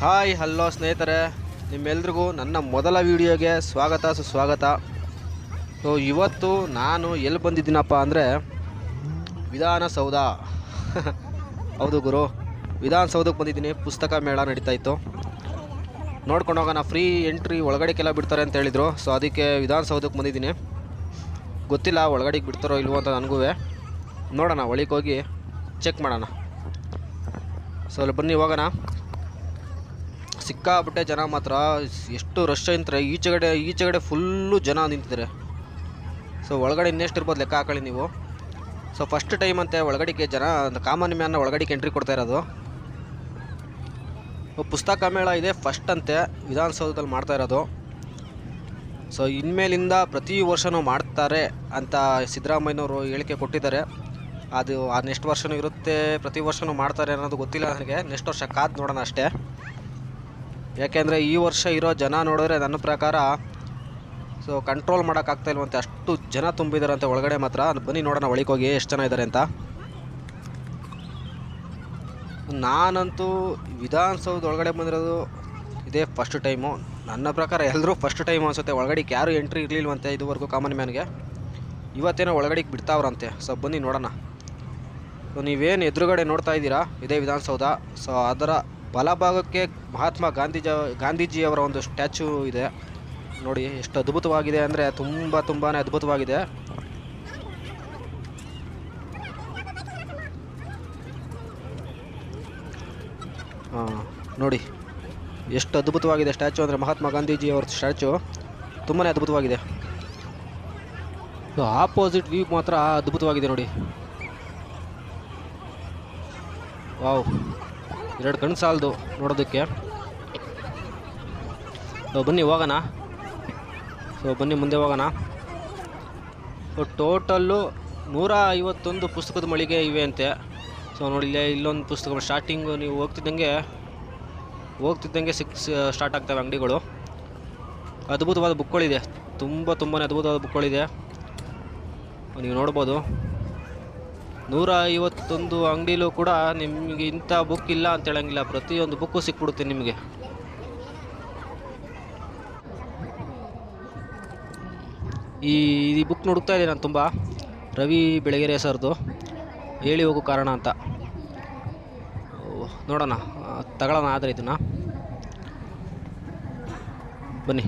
Hi hello ಸ್ನೇಹಿತರೆ, ನಿಮ್ಮೆಲ್ರಿಗೂ ನನ್ನ ಮೊದಲ ವಿಡಿಯೋಗೆ ಸ್ವಾಗತ ಸುಸ್ವಾಗತ. ಸೊ ಇವತ್ತು ನಾನು ಎಲ್ಲಿ ಬಂದಿದ್ದೀನಪ್ಪ ಅಂದರೆ ವಿಧಾನಸೌಧ. ಹೌದು ಗುರು, ವಿಧಾನಸೌಧಕ್ಕೆ ಬಂದಿದ್ದೀನಿ. ಪುಸ್ತಕ ಮೇಳ ನಡೀತಾಯಿತ್ತು, ನೋಡ್ಕೊಂಡು ಹೋಗೋಣ. ಫ್ರೀ ಎಂಟ್ರಿ ಒಳಗಡೆಗೆಲ್ಲ ಬಿಡ್ತಾರೆ ಅಂತ ಹೇಳಿದರು. ಸೊ ಅದಕ್ಕೆ ವಿಧಾನಸೌಧಕ್ಕೆ ಬಂದಿದ್ದೀನಿ. ಗೊತ್ತಿಲ್ಲ ಒಳಗಡೆಗೆ ಬಿಡ್ತಾರೋ ಇಲ್ವೋ ಅಂತ ನನಗೂ. ನೋಡೋಣ, ಒಳಗೆ ಹೋಗಿ ಚೆಕ್ ಮಾಡೋಣ. ಸೊ ಅಲ್ಲಿ ಬನ್ನಿ ಹೋಗೋಣ. ಸಿಕ್ಕಾಬಿಟ್ಟೆ ಜನ, ಮಾತ್ರ ಎಷ್ಟು ರಶ್ ಅಂತಾರೆ. ಈಚೆಗಡೆ ಫುಲ್ಲು ಜನ ನಿಂತಿದ್ದಾರೆ. ಸೊ ಒಳಗಡೆ ಇನ್ನೆಷ್ಟು ಇರ್ಬೋದು ಲೆಕ್ಕ ಹಾಕೊಳ್ಳಿ ನೀವು. ಸೊ ಫಸ್ಟ್ ಟೈಮ್ ಅಂತೆ ಒಳಗಡೆಗೆ ಜನ, ಕಾಮನ್ ಮ್ಯಾನ್ನ ಒಳಗಡೆಗೆ ಎಂಟ್ರಿ ಕೊಡ್ತಾ ಇರೋದು. ಪುಸ್ತಕ ಮೇಳ ಇದೆ ಫಸ್ಟ್ ಅಂತೆ ವಿಧಾನಸೌಧದಲ್ಲಿ ಮಾಡ್ತಾ ಇರೋದು. ಸೊ ಇನ್ಮೇಲಿಂದ ಪ್ರತಿ ವರ್ಷವೂ ಮಾಡ್ತಾರೆ ಅಂತ ಸಿದ್ದರಾಮಯ್ಯನವರು ಹೇಳಿಕೆ ಕೊಟ್ಟಿದ್ದಾರೆ. ಅದು ನೆಕ್ಸ್ಟ್ ವರ್ಷವೂ ಇರುತ್ತೆ, ಪ್ರತಿ ವರ್ಷವೂ ಮಾಡ್ತಾರೆ ಅನ್ನೋದು ಗೊತ್ತಿಲ್ಲ ನನಗೆ. ನೆಕ್ಸ್ಟ್ ವರ್ಷ ಕಾದು ನೋಡೋಣ ಅಷ್ಟೇ. ಯಾಕೆಂದರೆ ಈ ವರ್ಷ ಇರೋ ಜನ ನೋಡಿದ್ರೆ ನನ್ನ ಪ್ರಕಾರ ಸೊ ಕಂಟ್ರೋಲ್ ಮಾಡೋಕ್ಕಾಗ್ತಾಯಿಲ್ವಂತೆ, ಅಷ್ಟು ಜನ ತುಂಬಿದಾರಂತೆ ಒಳಗಡೆ ಮಾತ್ರ. ಬನ್ನಿ ನೋಡೋಣ ಒಳಗೆ ಹೋಗಿ ಎಷ್ಟು ಜನ ಇದ್ದಾರೆ ಅಂತ. ನಾನಂತೂ ವಿಧಾನಸೌಧ ಒಳಗಡೆ ಬಂದಿರೋದು ಇದೇ ಫಸ್ಟ್ ಟೈಮು. ನನ್ನ ಪ್ರಕಾರ ಎಲ್ಲರೂ ಫಸ್ಟ್ ಟೈಮ್ ಅನಿಸುತ್ತೆ. ಒಳಗಡೆಗೆ ಯಾರೂ ಎಂಟ್ರಿ ಇರಲಿಲ್ವಂತೆ ಇದುವರೆಗೂ ಕಾಮನ್ ಮ್ಯಾನ್ಗೆ. ಇವತ್ತೇನೋ ಒಳಗಡೆಗೆ ಬಿಡ್ತಾವ್ರಂತೆ. ಸೊ ಬನ್ನಿ ನೋಡೋಣ. ಸೊ ನೀವೇನು ಎದುರುಗಡೆ ನೋಡ್ತಾ ಇದ್ದೀರಾ, ಇದೇ ವಿಧಾನಸೌಧ. ಸೊ ಅದರ ಬಲಭಾಗಕ್ಕೆ ಮಹಾತ್ಮ ಗಾಂಧೀಜಿಯವರ ಒಂದು ಸ್ಟ್ಯಾಚ್ಯೂ ಇದೆ. ನೋಡಿ ಎಷ್ಟು ಅದ್ಭುತವಾಗಿದೆ ಅಂದರೆ ತುಂಬಾ ಅದ್ಭುತವಾಗಿದೆ. ನೋಡಿ ಎಷ್ಟು ಅದ್ಭುತವಾಗಿದೆ ಸ್ಟ್ಯಾಚ್ಯೂ ಅಂದರೆ, ಮಹಾತ್ಮ ಗಾಂಧೀಜಿಯವರ ಸ್ಟ್ಯಾಚ್ಯೂ ತುಂಬಾ ಅದ್ಭುತವಾಗಿದೆ. ಆಪೋಸಿಟ್ ವ್ಯೂ ಮಾತ್ರ ಅದ್ಭುತವಾಗಿದೆ ನೋಡಿ. ವಾವ್, ಎರಡು ಕಣ್ಣು ಸಾಲದು ನೋಡೋದಕ್ಕೆ. ಸೊ ಬನ್ನಿ ಹೋಗೋಣ. ಸೊ ಬನ್ನಿ ಮುಂದೆ ಹೋಗೋಣ. ಸೊ ಟೋಟಲ್ಲು 151 ಪುಸ್ತಕದ ಮಳಿಗೆ ಇವೆ ಅಂತೆ. ಸೊ ನೋಡಿ ಇಲ್ಲೊಂದು ಪುಸ್ತಕ ಸ್ಟಾರ್ಟಿಂಗು, ನೀವು ಹೋಗ್ತಿದ್ದಂಗೆ ಸ್ಟಾರ್ಟ್ ಆಗ್ತವೆ ಅಂಗಡಿಗಳು. ಅದ್ಭುತವಾದ ಬುಕ್ಗಳಿದೆ, ತುಂಬಾ ಅದ್ಭುತವಾದ ಬುಕ್ಗಳಿದೆ. ನೀವು ನೋಡ್ಬೋದು 151 ಅಂಗಡಿಲೂ ಕೂಡ ನಿಮಗೆ ಇಂಥ ಬುಕ್ ಇಲ್ಲ ಅಂತ ಹೇಳಂಗಿಲ್ಲ. ಪ್ರತಿಯೊಂದು ಬುಕ್ಕು ಸಿಕ್ಬಿಡುತ್ತೆ ನಿಮಗೆ. ಈ ಬುಕ್ ಹುಡುಕ್ತಾ ಇದ್ದೆ ನಾನು ತುಂಬ, ರವಿ ಬೆಳಗೆರೆ ಸರ್ದು ಹೇಳಿ ಹೋಗೋ ಕಾರಣ ಅಂತ. ನೋಡೋಣ, ತಗೊಳ್ಳೋಣ ಆದರೆ ಇದನ್ನು. ಬನ್ನಿ.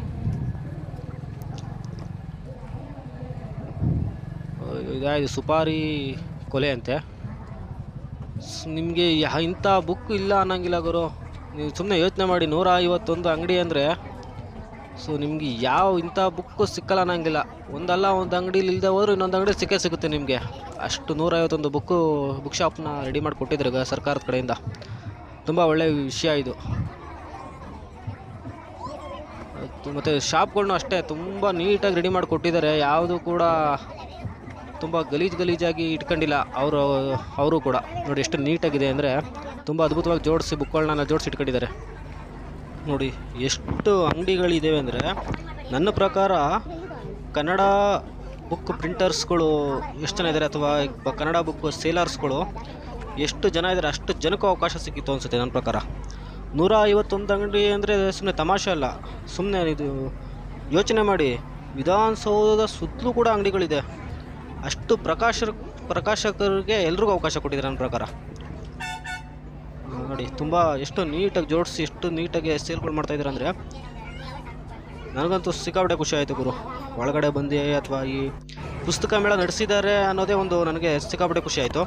ಇದಾಯಿತು ಸುಪಾರಿ ಕೊಲೆ ಅಂತೆ. ನಿಮಗೆ ಇಂಥ ಬುಕ್ ಇಲ್ಲ ಅನ್ನಂಗಿಲ್ಲ ಗುರು. ನೀವು ಸುಮ್ಮನೆ ಯೋಚನೆ ಮಾಡಿ, 151 ಅಂಗಡಿ ಅಂದರೆ ಸೊ ನಿಮಗೆ ಇಂಥ ಬುಕ್ಕು ಸಿಕ್ಕಲ್ಲ ಅನ್ನಂಗಿಲ್ಲ. ಒಂದು ಅಂಗಡಿಲಿ ಇಲ್ಲದೆ ಹೋದರೂ ಇನ್ನೊಂದು ಅಂಗಡಿ ಸಿಗುತ್ತೆ ನಿಮಗೆ. ಅಷ್ಟು 151 ಬುಕ್ ಶಾಪ್ನ ರೆಡಿ ಮಾಡಿ ಕೊಟ್ಟಿದ್ದಾರೆ ಸರ್ಕಾರದ ಕಡೆಯಿಂದ. ತುಂಬ ಒಳ್ಳೆಯ ವಿಷಯ ಇದು. ಮತ್ತು ಶಾಪ್ಗಳನ್ನೂ ಅಷ್ಟೇ ತುಂಬ ನೀಟಾಗಿ ರೆಡಿ ಮಾಡಿ ಕೊಟ್ಟಿದ್ದಾರೆ. ಯಾವುದು ಕೂಡ ತುಂಬ ಗಲೀಜಾಗಿ ಇಟ್ಕೊಂಡಿಲ್ಲ ಅವರು ಕೂಡ. ನೋಡಿ ಎಷ್ಟು ನೀಟಾಗಿದೆ ಅಂದರೆ, ತುಂಬ ಅದ್ಭುತವಾಗಿ ಬುಕ್ಗಳನ್ನ ಜೋಡಿಸಿ ಇಟ್ಕೊಂಡಿದ್ದಾರೆ. ನೋಡಿ ಎಷ್ಟು ಅಂಗಡಿಗಳಿದ್ದಾವೆ ಅಂದರೆ, ನನ್ನ ಪ್ರಕಾರ ಕನ್ನಡ ಬುಕ್ ಪ್ರಿಂಟರ್ಸ್ಗಳು ಎಷ್ಟು ಜನ ಇದ್ದಾರೆ, ಅಥವಾ ಕನ್ನಡ ಬುಕ್ ಸೇಲರ್ಸ್ಗಳು ಎಷ್ಟು ಜನ ಇದ್ದಾರೆ, ಅಷ್ಟು ಜನಕ್ಕೂ ಅವಕಾಶ ಸಿಕ್ಕಿತ್ತು ಅನಿಸುತ್ತೆ ನನ್ನ ಪ್ರಕಾರ. 151 ಅಂಗಡಿ ಅಂದರೆ ಸುಮ್ಮನೆ ತಮಾಷೆ ಅಲ್ಲ. ಸುಮ್ಮನೆ ಇದು ಯೋಚನೆ ಮಾಡಿ, ವಿಧಾನಸೌಧದ ಸುತ್ತಲೂ ಕೂಡ ಅಂಗಡಿಗಳಿದೆ. ಅಷ್ಟು ಪ್ರಕಾಶಕರಿಗೆ ಎಲ್ರಿಗೂ ಅವಕಾಶ ಕೊಟ್ಟಿದ್ದಾರೆ ನನ್ನ ಪ್ರಕಾರ. ನೋಡಿ ತುಂಬ ಎಷ್ಟು ನೀಟಾಗಿ ಜೋಡಿಸಿ, ಎಷ್ಟು ನೀಟಾಗಿ ಸೇಲ್ಗಳು ಮಾಡ್ತಾಯಿದ್ದಾರೆ ಅಂದರೆ ನನಗಂತೂ ಸಿಕ್ಕಾಪಟ್ಟೆ ಖುಷಿ ಆಯಿತು ಗುರು. ಒಳಗಡೆ ಬಂದು ಅಥವಾ ಈ ಪುಸ್ತಕ ಮೇಳ ನಡೆಸಿದ್ದಾರೆ ಅನ್ನೋದೇ ಒಂದು ನನಗೆ ಸಿಕ್ಕಾಪಟ್ಟೆ ಖುಷಿ ಆಯಿತು.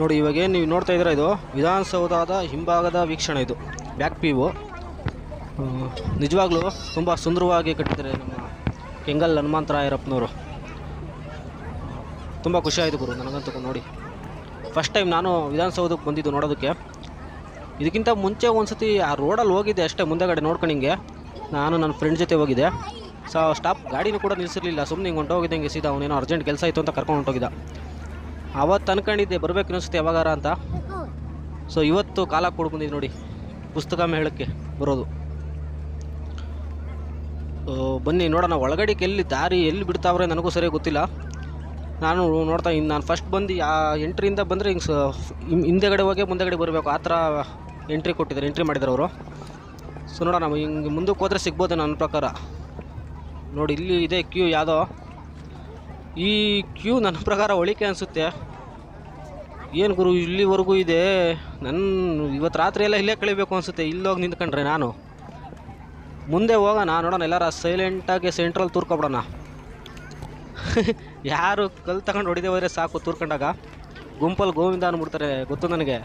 ನೋಡಿ ಇವಾಗೇನು ನೀವು ನೋಡ್ತಾ ಇದ್ದೀರಾ, ಇದು ವಿಧಾನಸೌಧದ ಹಿಂಭಾಗದ ವೀಕ್ಷಣೆ. ಇದು ಬ್ಯಾಕ್ ವ್ಯೂ. ನಿಜವಾಗ್ಲೂ ತುಂಬ ಸುಂದರವಾಗಿ ಕಟ್ಟಿದ್ದಾರೆ ನಮ್ಮ ಕೆಂಗಲ್ ಹನುಮಂತರಾಯರಪ್ಪನವರು. ತುಂಬ ಖುಷಿ ಆಯಿತು ಗುರು ನನಗಂತೂ ನೋಡಿ. ಫಸ್ಟ್ ಟೈಮ್ ನಾನು ವಿಧಾನಸೌಧಕ್ಕೆ ಬಂದಿದ್ದು ನೋಡೋದಕ್ಕೆ. ಇದಕ್ಕಿಂತ ಮುಂಚೆ ಒಂದು ಸತಿ ಆ ರೋಡಲ್ಲಿ ಹೋಗಿದ್ದೆ ಅಷ್ಟೇ, ಮುಂದೆಗಡೆ ನೋಡ್ಕೊಂಡಿಂಗೆ. ನಾನು ನನ್ನ ಫ್ರೆಂಡ್ ಜೊತೆ ಹೋಗಿದ್ದೆ. ಸೊ ಗಾಡಿನೂ ಕೂಡ ನಿಲ್ಲಿಸಿರಲಿಲ್ಲ, ಸುಮ್ಮನೆ ಹಿಂಗೆ ಹೊಂಟೋಗಿದ್ದಂಗೆ ಸೀದಾ. ಅವನೇನೋ ಅರ್ಜೆಂಟ್ ಕೆಲಸ ಇತ್ತು ಅಂತ ಕರ್ಕೊಂಡು ಹೊಂಟೋಗಿದ್ದ. ಅವತ್ತು ಅನ್ಕೊಂಡಿದ್ದೆ ಬರಬೇಕು ಇನ್ನೊಂದ್ಸತಿ ಯಾವಾಗಾರ ಅಂತ. ಸೊ ಇವತ್ತು ಕಾಲ ಕೊಡ್ಬಂದಿದ್ದು ನೋಡಿ ಪುಸ್ತಕ ಮೇಳಕ್ಕೆ ಬರೋದು. ಬನ್ನಿ ನೋಡೋಣ ಒಳಗಡೆಗೆ ದಾರಿ ಎಲ್ಲಿ ಬಿಡ್ತಾವ್ರೆ ನನಗೂ ಸರಿಯಾಗಿ ಗೊತ್ತಿಲ್ಲ. ನಾನು ನೋಡ್ತಾ ನಾನು ಫಸ್ಟ್ ಬಂದು ಎಂಟ್ರಿಯಿಂದ ಬಂದರೆ ಹಿಂಗೆ ಹಿಂದೆಗಡೆ ಹೋಗಿ ಮುಂದೆಗಡೆ ಬರಬೇಕು, ಆ ಥರ ಎಂಟ್ರಿ ಕೊಟ್ಟಿದ್ದಾರೆ, ಎಂಟ್ರಿ ಮಾಡಿದ್ದಾರೆ ಅವರು. ಸೊ ನೋಡೋಣ ಹಿಂಗೆ ಮುಂದಕ್ಕೆ ಹೋದರೆ ಸಿಗ್ಬೋದು ನನ್ನ ಪ್ರಕಾರ. ನೋಡಿ ಇಲ್ಲಿ ಇದೆ ಕ್ಯೂ ಯಾವುದೋ. ಈ ಕ್ಯೂ ನನ್ನ ಪ್ರಕಾರ ಒಳಿಕೆ ಅನಿಸುತ್ತೆ. ಏನು ಗುರು ಇಲ್ಲಿವರೆಗೂ ಇದೆ, ಇವತ್ತು ರಾತ್ರಿ ಎಲ್ಲ ಇಲ್ಲೇ ಕಳಿಬೇಕು ಅನಿಸುತ್ತೆ. ಇಲ್ಲೋಗಿ ನಿಂತ್ಕೊಂಡ್ರೆ ನಾನು ಮುಂದೆ ಹೋಗೋಣ, ನೋಡೋಣ ಎಲ್ಲಾರ ಸೈಲೆಂಟಾಗಿ ಸೆಂಟ್ರಲ್ಲಿ ತೂರ್ಕೊಬಿಡೋಣ. ಯಾರು ಕಲ್ಲು ತಗೊಂಡು ಹೊಡಿದೆ ಹೋದರೆ ಸಾಕು, ತೂರ್ಕೊಂಡಾಗ ಗುಂಪಲ್ಲಿ ಗೋವಿಂದ ಅಂದ್ಬಿಡ್ತಾರೆ, ಗೊತ್ತು ನನಗೆ.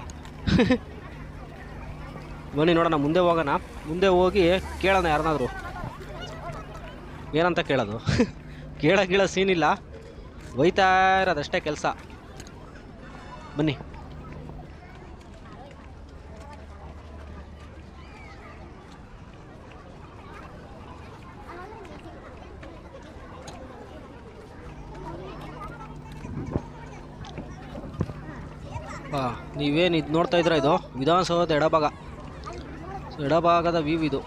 ಬನ್ನಿ ನೋಡೋಣ, ಮುಂದೆ ಹೋಗೋಣ. ಮುಂದೆ ಹೋಗಿ ಕೇಳೋಣ ಯಾರನ್ನಾದರೂ ಏನಂತ ಕೇಳೋದು. ಕೇಳೋ ಸೀನಿಲ್ಲ, ಒಯ್ತಾ ಇರೋದಷ್ಟೇ ಕೆಲಸ. ಬನ್ನಿ. ನೀವೇನು ಇದು ನೋಡ್ತಾ ಇದ್ದೀರಾ, ಇದು ವಿಧಾನಸೌಧದ ಎಡಭಾಗದ ವ್ಯೂ ಇದು.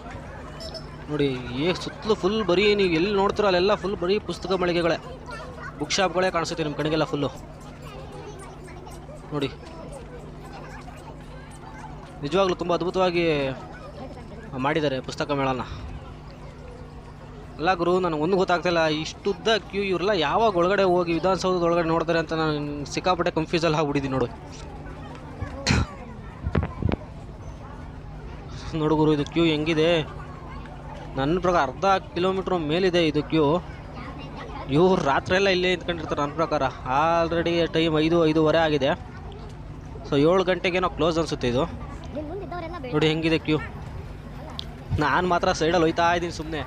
ನೋಡಿ ಸುತ್ತಲೂ ಫುಲ್ ಬರೀ ನೀವು ಎಲ್ಲಿ ನೋಡ್ತೀರೋ ಅಲ್ಲೆಲ್ಲ ಫುಲ್ ಬರೀ ಪುಸ್ತಕ ಮಳಿಗೆಗಳೇ, ಬುಕ್ ಶಾಪ್ಗಳೇ ಕಾಣಿಸುತ್ತೆ ನಿಮ್ಮ ಕಡೆಗೆಲ್ಲ ಫುಲ್ಲು. ನೋಡಿ ನಿಜವಾಗ್ಲೂ ತುಂಬ ಅದ್ಭುತವಾಗಿ ಮಾಡಿದ್ದಾರೆ ಪುಸ್ತಕ ಮೇಳನ. ಅಲ್ಲ ಗುರು, ನನಗೆ ಒಂದು ಗೊತ್ತಾಗ್ತಿಲ್ಲ, ಇಷ್ಟುದ್ದ ಕ್ಯೂ ಇವರೆಲ್ಲ ಯಾವಾಗ ಒಳಗಡೆ ಹೋಗಿ ವಿಧಾನಸೌಧದ ಒಳಗಡೆ ನೋಡ್ತಾರೆ ಅಂತ ನಾನು ಸಿಕ್ಕಾಪಟ್ಟೆ ಕನ್ಫ್ಯೂಸಲ್ಲಿ ಆಗ್ಬಿಟ್ಟಿದ್ದೀನಿ. ನೋಡು ಗುರು, ಇದು ಕ್ಯೂ ಹೆಂಗಿದೆ. ನನ್ನ ಪ್ರಕಾರ ಅರ್ಧ ಕಿಲೋಮೀಟ್ರ್ ಮೇಲಿದೆ ಇದು ಕ್ಯೂ. ಇವ್ರು ರಾತ್ರಿ ಎಲ್ಲ ಇಲ್ಲೇ ನಿಂತ್ಕೊಂಡಿರ್ತಾರೆ ನನ್ನ ಪ್ರಕಾರ. ಆಲ್ರೆಡಿ ಟೈಮ್ 5:05 ಆಗಿದೆ. ಸೊ 7 ಗಂಟೆಗೇನೋ ಕ್ಲೋಸ್ ಅನಿಸುತ್ತೆ ಇದು. ನೋಡಿ ಹೆಂಗಿದೆ ಕ್ಯೂ. ನಾನು ಮಾತ್ರ ಸೈಡಲ್ಲಿ ಹೋಯ್ತಾ ಇದ್ದೀನಿ ಸುಮ್ಮನೆ.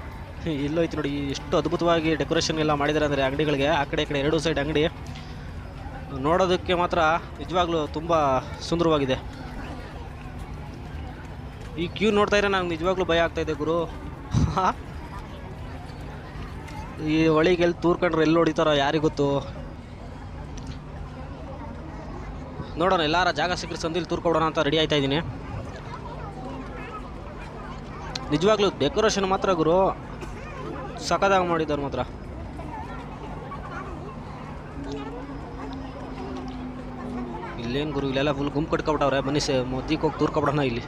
ಇಲ್ಲೋಯ್ತು ನೋಡಿ, ಎಷ್ಟು ಅದ್ಭುತವಾಗಿ ಡೆಕೋರೇಷನ್ ಎಲ್ಲ ಮಾಡಿದ್ದಾರೆ ಅಂದರೆ ಅಂಗಡಿಗಳಿಗೆ. ಆ ಕಡೆ ಈ ಕಡೆ 2 ಸೈಡ್ ಅಂಗಡಿ ನೋಡೋದಕ್ಕೆ ಮಾತ್ರ ನಿಜವಾಗ್ಲೂ ತುಂಬ ಸುಂದರವಾಗಿದೆ. ಈ ಕ್ಯೂ ನೋಡ್ತಾ ಇದ್ರೆ ನಂಗೆ ನಿಜವಾಗ್ಲೂ ಭಯ ಆಗ್ತಾಯಿದೆ ಗುರು. ಈ ಹೊಳಿಗೆ ಎಲ್ಲಿ ತೂರ್ಕೊಂಡ್ರೆ ಎಲ್ಲಿ ಹೊಡಿತಾರೋ ಯಾರಿಗೆ ಗೊತ್ತು. ನೋಡೋಣ, ಎಲ್ಲಾರ ಜಾಗ ಸಿಕ್ಕರೆ ಸಂದಿಲ್ಲಿ ತೂರ್ಕೊಡೋಣ ಅಂತ ರೆಡಿ ಆಯ್ತಾ ಇದ್ದೀನಿ. ನಿಜವಾಗ್ಲೂ ಡೆಕೋರೇಷನ್ ಮಾತ್ರ ಗುರು ಸಖತ್ತಾಗಿ ಮಾಡಿದ್ದಾರೆ ಮಾತ್ರ. ಇಲ್ಲೇನು ಗುರು, ಇಲ್ಲೆಲ್ಲ ಫುಲ್ ಗುಂಪು ಕಟ್ಕೊಬಿಟ್ಟವ್ರೆ. ಬನ್ನಿ ಮದ್ದಿಗೆ ಹೋಗಿ ತೂರ್ಕೊಬಿಡೋಣ ಇಲ್ಲಿ.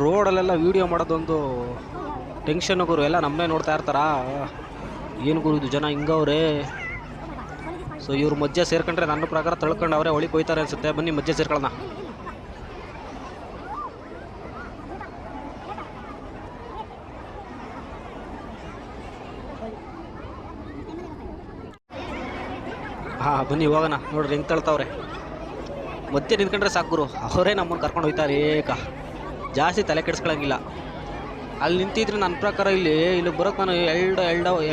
ರೋಡಲ್ಲೆಲ್ಲ ವೀಡಿಯೋ ಮಾಡೋದೊಂದು ಟೆನ್ಷನ್ ಗುರು, ಎಲ್ಲ ನಮ್ಮನ್ನೇ ನೋಡ್ತಾ ಇರ್ತಾರ. ಏನು ಗುರು ಇದು ಜನ ಹಿಂಗವ್ರೆ. ಸೊ ಇವ್ರು ಮಧ್ಯೆ ಸೇರ್ಕೊಂಡ್ರೆ ನನ್ನ ಪ್ರಕಾರ ತಳ್ಕೊಂಡು ಅವರೇ ಒಳಿಗೆ ಹೋಯ್ತಾರೆ ಅನ್ಸುತ್ತೆ. ಬನ್ನಿ ಮಧ್ಯೆ ಸೇರ್ಕೊಳ್ಳೋಣ. ಬನ್ನಿ ಹೋಗೋಣ. ನೋಡ್ರಿ ಹೆಂಗೆ ತಳ್ತಾವ್ರೆ. ಮಧ್ಯೆ ನಿಂತ್ಕೊಂಡ್ರೆ ಸಾಕು ಗುರು, ಅವರೇ ನಮ್ಮನ್ನು ಕರ್ಕೊಂಡು ಹೋಯ್ತಾರೆ. ಜಾಸ್ತಿ ತಲೆ ಕೆಡಿಸ್ಕೊಳಂಗಿಲ್ಲ. ಅಲ್ಲಿ ನಿಂತಿದ್ರೆ ನನ್ನ ಪ್ರಕಾರ ಇಲ್ಲಿ ಬರೋಕ್ಕೆ ನಾನು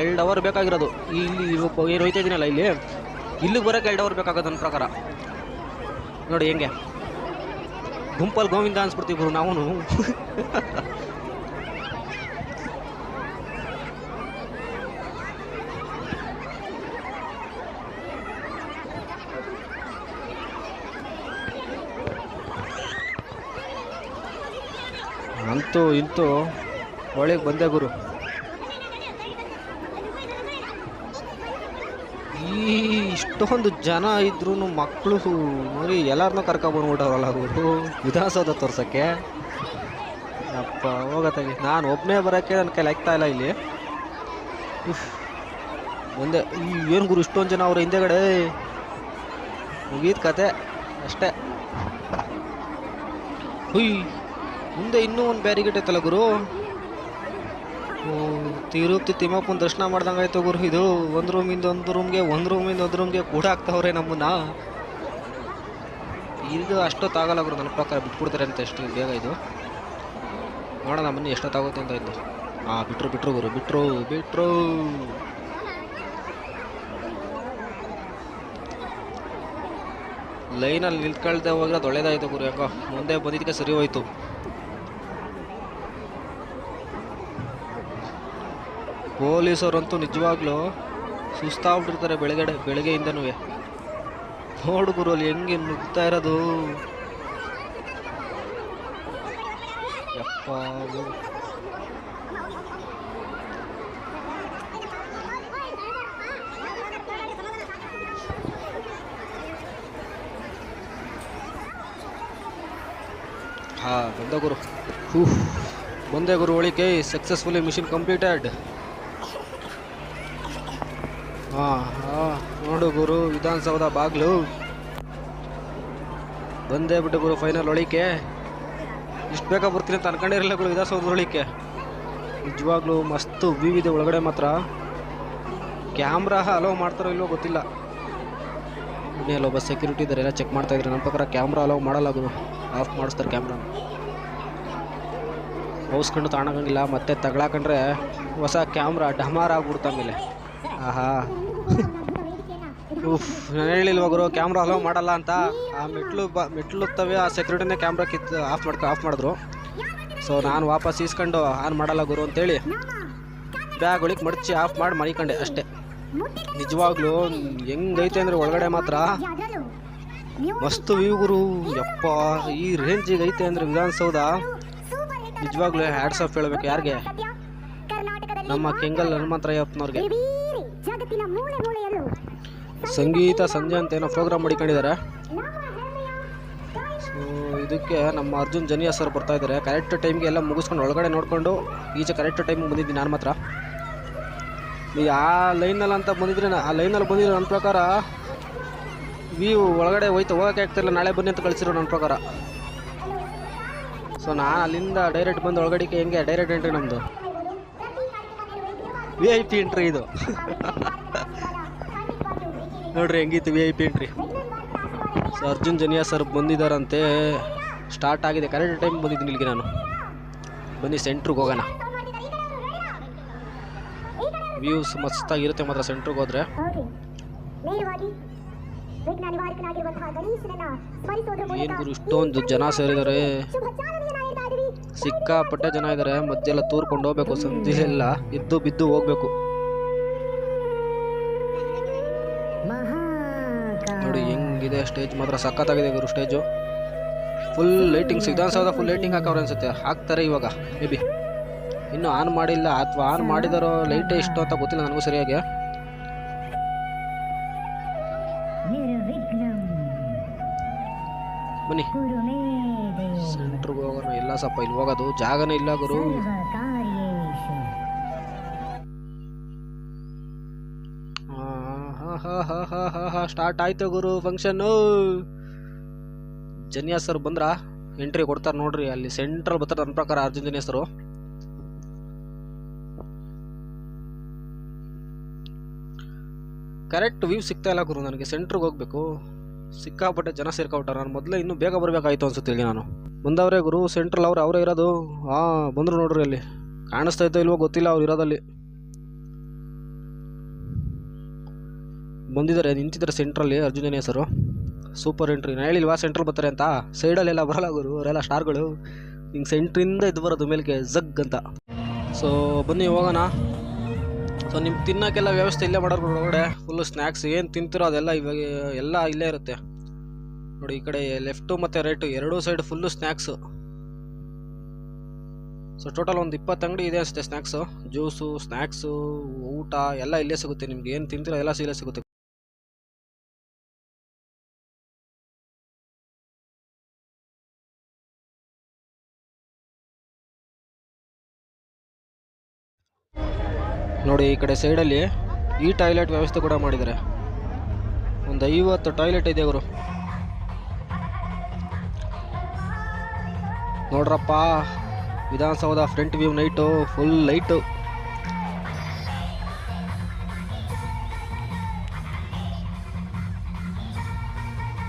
ಎರಡು ಅವರ್ ಬೇಕಾಗಿರೋದು. ಇಲ್ಲಿ ಏನು ಹೋಯ್ತಾ ಇದ್ದೀನಲ್ಲ ಇಲ್ಲಿಗೆ ಬರೋಕ್ಕೆ 2 ಅವರ್ ಬೇಕಾಗೋದು ನನ್ನ ಪ್ರಕಾರ. ನೋಡಿ ಹೆಂಗೆ ಗುಂಪಲ್ಲಿ ಗೋವಿಂದ ಅನ್ಸ್ಬಿಡ್ತೀವಿ ಗುರು ನಾವು. ಅಂತೂ ಇಂತೂ ಒಳಗೆ ಬಂದೆ ಗುರು. ಇಷ್ಟೊಂದು ಜನ ಇದ್ರೂ ಮಕ್ಕಳು ನೋಡಿ ಎಲ್ಲರನ್ನೂ ಕರ್ಕೊಬಂದ್ಬಿಟ್ಟವ್ರಲ್ಲ ಗುರು ವಿಧಾನಸೌಧ ತೋರ್ಸೋಕ್ಕೆ. ಅಪ್ಪ ಹೋಗತ್ತಾಗಿ, ನಾನು ಒಬ್ಬನೇ ಬರೋಕ್ಕೆ ನನ್ನ ಕೈಲಿ ಆಗ್ತಾ ಇಲ್ಲ. ಇಲ್ಲಿ ಒಂದೇ ಏನು ಗುರು ಇಷ್ಟೊಂದು ಜನ ಅವ್ರ ಹಿಂದೆಗಡೆ. ಮುಗೀತು ಕತೆ ಅಷ್ಟೇ. ಮುಂದೆ ಇನ್ನೂ ಒಂದು ಬ್ಯಾರಿಗೇಡ್ ಐತಲ್ಲ ಗುರು. ತಿರುಪತಿ ತಿಮ್ಮಪ್ಪನ ದರ್ಶನ ಮಾಡ್ದಂಗೆ ಆಯ್ತು ಗುರು. ಇದು ಒಂದು ರೂಮಿಂದ ಒಂದು ರೂಮ್ಗೆ ಕೂಡ ಆಗ್ತಾವ್ರೆ ನಮ್ಮನ್ನ. ಇದು ಅಷ್ಟೊತ್ತಾಗಲ್ಲ ಗುರು ನನ್ನ ಪ್ರಕಾರ. ಬಿಟ್ಬಿಡ್ತಾರೆ ಅಂತ ಎಷ್ಟು ಬೇಗ ಇದು. ನೋಡೋಣ ಬನ್ನಿ ಎಷ್ಟೊತ್ತಾಗುತ್ತೆ ಅಂತ ಇದ್ದು. ಬಿಟ್ರು ಗುರು, ಬಿಟ್ರು. ಲೈನಲ್ಲಿ ನಿಂತ್ಕೊಳ್ದೆ ಹೋಗಿರೋದು ಒಳ್ಳೇದಾಯ್ತು ಗುರು. ಯಾಕೋ ಮುಂದೆ ಬಂದಿದ್ದಕ್ಕೆ ಸರಿ ಹೋಯ್ತು. ಪೊಲೀಸರಂತೂ ನಿಜವಾಗ್ಲೂ ಸುಸ್ತಾಗ್ಬಿಟ್ಟಿರ್ತಾರೆ ಬೆಳಗ್ಗೆಯಿಂದನೂ. ನೋಡು ಗುರು ಅಲ್ಲಿ ಹೆಂಗೆ ನುಗ್ತಾ ಇರೋದು. ಯಪ್ಪ ಹಾಂ ಬಂದ ಗುರು. ಬಂದೆ ಗುರು ಒಳಿಕೆ. Successfully mission completed. ಹಾಂ ನೋಡು ಗುರು, ವಿಧಾನಸೌಧ ಬಾಗ್ಲು ಬಂದೇ ಬಿಟ್ಟು ಗುರು. ಫೈನಲ್ ಒಳಿಕೆ. ಇಷ್ಟು ಬೇಗ ಬರ್ತೀನಿ ಅಂತ ಅನ್ಕೊಂಡಿರಲಿಲ್ಲ ಗುರು ವಿಧಾನಸೌಧ ಒಳಿಕೆ. ನಿಜವಾಗ್ಲೂ ಮಸ್ತು ವ್ಯೂ ಇದೆ ಒಳಗಡೆ. ಮಾತ್ರ ಕ್ಯಾಮ್ರಾ ಅಲೋ ಮಾಡ್ತಾರೋ ಇಲ್ವೋ ಗೊತ್ತಿಲ್ಲ. ಇನ್ನೇ ಅಲ್ಲೊಬ್ಬ ಸೆಕ್ಯೂರಿಟಿ ಇದ್ದಾರೆ, ಎಲ್ಲ ಚೆಕ್ ಮಾಡ್ತಾ ಇದ್ದಾರೆ. ನನ್ನ ಪ್ರಕಾರ ಕ್ಯಾಮ್ರಾ ಅಲೋ ಮಾಡಲ್ಲ ಗುರು, ಆಫ್ ಮಾಡಿಸ್ತಾರೆ ಕ್ಯಾಮ್ರಾನ. ಹೌಸ್ಕೊಂಡು ತಾಣಗಂಗಿಲ್ಲ, ಮತ್ತೆ ತಗೊಳಕಂಡ್ರೆ ಹೊಸ ಕ್ಯಾಮ್ರಾ ಡಮಾರ್ ಆಗ್ಬಿಡ್ತ ಆಮೇಲೆ. ಆಹಾ ನಾನು ಹೇಳಿಲ್ವ ಗುರು ಕ್ಯಾಮ್ರಾ ಅಲೋ ಮಾಡಲ್ಲ ಅಂತ. ಆ ಮೆಟ್ಲು ತವೆ ಆ ಸೆಕ್ಯೂರಿಟಿನೇ ಕ್ಯಾಮ್ರಾ ಆಫ್ ಮಾಡಿದ್ರು. ಸೊ ನಾನು ವಾಪಸ್ ಈಸ್ಕೊಂಡು ಆನ್ ಮಾಡಲ್ಲ ಗುರು ಅಂತೇಳಿ ಬ್ಯಾಗ್ ಒಳಗೆ ಮಡಚಿ ಆಫ್ ಮಾಡಿ ಮನಿಕೊಂಡೆ ಅಷ್ಟೇ. ನಿಜವಾಗ್ಲೂ ಹೆಂಗೈತೆ ಅಂದರೆ ಒಳಗಡೆ ಮಾತ್ರ ಮಸ್ತು ವ್ಯೂ ಗುರು. ಯಪ್ಪ, ಈ ರೇಂಜಿಗೆ ಐತೆ ಅಂದರೆ ವಿಧಾನಸೌಧ ನಿಜವಾಗ್ಲೂ ಹ್ಯಾಟ್ಸ್ ಆಫ್ ಹೇಳಬೇಕು. ಯಾರಿಗೆ? ನಮ್ಮ ಕೆಂಗಲ್ ಹನುಮಂತರಾಯಪ್ಪನವ್ರಿಗೆ. ಸಂಗೀತ ಸಂಜೆ ಅಂತ ಏನೋ ಪ್ರೋಗ್ರಾಮ್ ಮಾಡಿಕೊಂಡಿದ್ದಾರೆ. ಸೊ ಇದಕ್ಕೆ ನಮ್ಮ ಅರ್ಜುನ್ ಜನಿಯಾ ಸರ್ ಬರ್ತಾ ಇದ್ದಾರೆ. ಕರೆಕ್ಟ್ ಟೈಮ್ಗೆ ಎಲ್ಲ ಮುಗಿಸ್ಕೊಂಡು ಒಳಗಡೆ ನೋಡಿಕೊಂಡು ಈಚೆ ಕರೆಕ್ಟ್ ಟೈಮಿಗೆ ಬಂದಿದ್ದೀನಿ ನಾನು ಮಾತ್ರ. ನೀವು ಆ ಲೈನಲ್ಲಿ ಅಂತ ಬಂದಿದ್ರೆ, ಆ ಲೈನಲ್ಲಿ ಬಂದಿರೋ ನನ್ನ ಪ್ರಕಾರ ವ್ಯೂ ಒಳಗಡೆ ಹೋಗೋಕ್ಕೆ ಆಗ್ತಿಲ್ಲ. ನಾಳೆ ಬನ್ನಿ ಅಂತ ಕಳಿಸಿರೋ ನನ್ನ ಪ್ರಕಾರ. ಸೊ ನಾನು ಅಲ್ಲಿಂದ ಡೈರೆಕ್ಟ್ ಬಂದು ಒಳಗಡೆಗೆ ಹೆಂಗೆ ಡೈರೆಕ್ಟ್ ಎಂಟ್ರಿ ನಮ್ಮದು VIP ಎಂಟ್ರಿ ಇದು. ನೋಡ್ರಿ ಹೆಂಗಿತ್ತು VIP entry. So Arjun ಜನಿಯಾ sir ಬಂದಿದ್ದಾರಂತೆ. Start ಆಗಿದೆ. ಕರೆಕ್ಟ್ ಟೈಮ್ ಬಂದಿದ್ದೀನಿ ಇಲ್ಲಿಗೆ ನಾನು. ಬನ್ನಿ ಸೆಂಟ್ರಿಗೆ ಹೋಗೋಣ. ವ್ಯೂಸ್ ಮಸ್ತಾಗಿರುತ್ತೆ ಮಾತ್ರ ಸೆಂಟ್ರಿಗೆ ಹೋದರೆ. ಏನು ಗುರು ಇಷ್ಟೊಂದು ಜನ ಸೇರಿದ್ದಾರೆ, ಸಿಕ್ಕಾಪಟ್ಟೆ ಜನ ಇದ್ದಾರೆ. ಮದ್ದೆಲ್ಲ ತೂರ್ಕೊಂಡು ಹೋಗ್ಬೇಕು, ಸಂಧಿಲೆಲ್ಲ ಎದ್ದು ಬಿದ್ದು ಹೋಗ್ಬೇಕು. ನೋಡಿ ಹೆಂಗಿದೆ ಸ್ಟೇಜ್ ಮಾತ್ರ ಸಖತ್ತಾಗಿದೆ ಗುರು. Stage full lightings, Vidhana Soudha full lighting ಹಾಕವ್ರೆ ಅನ್ಸುತ್ತೆ. ಹಾಕ್ತಾರೆ ಇವಾಗ ಮೇ ಬಿ. ಇನ್ನೂ ಆನ್ ಮಾಡಿಲ್ಲ ಅಥವಾ ಆನ್ ಮಾಡಿದಾರೋ ಲೈಟೇ ಇಷ್ಟು ಅಂತ ಗೊತ್ತಿಲ್ಲ ನನಗೂ ಸರಿಯಾಗಿ. ಬನ್ನಿ ಸೆಂಟ್ರಿಗೆ ಹೋಗೋಣ. ಇಲ್ಲ ಸಪ್ಪ ಇಲ್ಲಿ ಹೋಗೋದು ಜಾಗನೇ ಇಲ್ಲ ಗುರು. ಸ್ಟಾರ್ಟ್ ಆಯ್ತು ಗುರು ಫಂಕ್ಷನ್ನು. ಜನಿಯಾ ಸರ್ ಬಂದ್ರ ಎಂಟ್ರಿ ಕೊಡ್ತಾರೆ ನೋಡ್ರಿ. ಅಲ್ಲಿ ಸೆಂಟ್ರಲ್ ಬರ್ತಾರೆ ನನ್ನ ಪ್ರಕಾರ ಅರ್ಜುನ್ ಜನಿಯಾ ಸರ್. ಕರೆಕ್ಟ್ ವ್ಯೂ ಸಿಗ್ತಾ ಇಲ್ಲ ಗುರು ನನಗೆ. ಸೆಂಟ್ರಿಗೆ ಹೋಗ್ಬೇಕು, ಸಿಕ್ಕಾಪಟ್ಟೆ ಜನ ಸೇರ್ಕೊಬಿಟ್ಟಾರೆ. ನಾನು ಮೊದಲೇ ಇನ್ನೂ ಬೇಗ ಬರಬೇಕಾಯ್ತು ಅನ್ಸುತ್ತೆ ಇಲ್ಲಿ. ನಾನು ಬಂದವರೇ ಗುರು ಸೆಂಟ್ರಲ್ ಅವರೇ ಇರೋದು. ಬಂದರು ನೋಡ್ರಿ. ಅಲ್ಲಿ ಕಾಣಿಸ್ತಾ ಇದ್ದೋ ಇಲ್ವೋ ಗೊತ್ತಿಲ್ಲ, ಅವ್ರು ಇರೋದಲ್ಲಿ ಬಂದಿದ್ದಾರೆ, ನಿಂತಿದ್ದಾರೆ ಸೆಂಟ್ರಲ್ಲಿ Arjun Janya sir. Super entry. ನಾನು ಹೇಳಿಲ್ವಾ ಸೆಂಟ್ರಲ್ ಬರ್ತಾರೆ ಅಂತ. ಸೈಡಲ್ಲೆಲ್ಲ ಬರಲ್ಲ ಗುರು, ಅವರೆಲ್ಲ ಸ್ಟಾರ್ಗಳು. ಹಿಂಗೆ ಸೆಂಟ್ರಿಂದ ಇದು ಬರೋದು ಮೇಲ್ಗೆ ಜಗ್ ಅಂತ. ಸೊ ಬನ್ನಿ ಹೋಗೋಣ. ಸೊ ನಿಮ್ಮ ತಿನ್ನೋಕ್ಕೆಲ್ಲ ವ್ಯವಸ್ಥೆ ಇಲ್ಲೇ ಮಾಡೋರು ಒಳಗಡೆ. ಫುಲ್ಲು ಸ್ನ್ಯಾಕ್ಸ್ ಏನು ತಿಂತಿರೋ ಅದೆಲ್ಲ ಇವಾಗ ಎಲ್ಲ ಇಲ್ಲೇ ಇರುತ್ತೆ ನೋಡಿ. ಈ ಕಡೆ ಲೆಫ್ಟು ಮತ್ತು ರೈಟು ಎರಡೂ side full snacks. So total ಒಂದು 20 ಅಂಗಡಿ ಇದೆ ಅಷ್ಟೇ. ಸ್ನ್ಯಾಕ್ಸು, ಜ್ಯೂಸು, ಸ್ನ್ಯಾಕ್ಸು, ಊಟ ಎಲ್ಲ ಇಲ್ಲೇ ಸಿಗುತ್ತೆ. ನಿಮ್ಗೆ ಏನು ತಿಂತಿರೋ ಎಲ್ಲ ಇಲ್ಲೇ ಸಿಗುತ್ತೆ. ನೋಡಿ ಈ ಕಡೆ ಸೈಡಲ್ಲಿ ಈ ಟಾಯ್ಲೆಟ್ ವ್ಯವಸ್ಥೆ ಕೂಡ ಮಾಡಿದ್ದಾರೆ. ಒಂದು 50 ಟಾಯ್ಲೆಟ್ ಇದೆ ಅವರು. ನೋಡ್ರಪ್ಪ Vidhana Soudha front view night full light.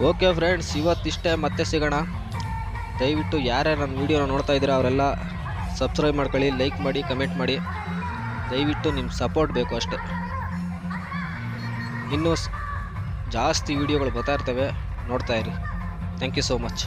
Okay friends, ಇವತ್ತಿಷ್ಟೇ. ಮತ್ತೆ ಸಿಗೋಣ. ದಯವಿಟ್ಟು ಯಾರ್ಯಾರು ನನ್ನ ವೀಡಿಯೋನ ನೋಡ್ತಾ ಇದ್ದೀರಾ ಅವರೆಲ್ಲ ಸಬ್ಸ್ಕ್ರೈಬ್ ಮಾಡ್ಕೊಳ್ಳಿ, ಲೈಕ್ ಮಾಡಿ, ಕಮೆಂಟ್ ಮಾಡಿ. ದಯವಿಟ್ಟು ನಿಮ್ಮ ಸಪೋರ್ಟ್ ಬೇಕು ಅಷ್ಟೇ. ಇನ್ನೂ ಜಾಸ್ತಿ ವೀಡಿಯೋಗಳು ಬರ್ತಾ ಇರ್ತವೆ, ನೋಡ್ತಾ ಇರಿ. Thank you so much.